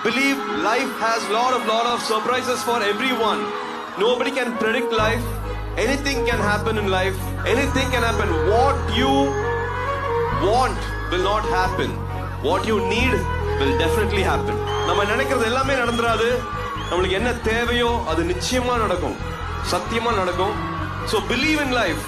Believe life has lot of surprises for everyone. Nobody can predict life. Anything can happen in life. Anything can happen. What you want will not happen. What you need will definitely happen. நம்ம நினைக்கிறது எல்லாமே நடந்துராது. நம்மளுக்கு என்ன தேவையோ அது நிச்சயமா நடக்கும், சத்தியமா நடக்கும். So believe in life.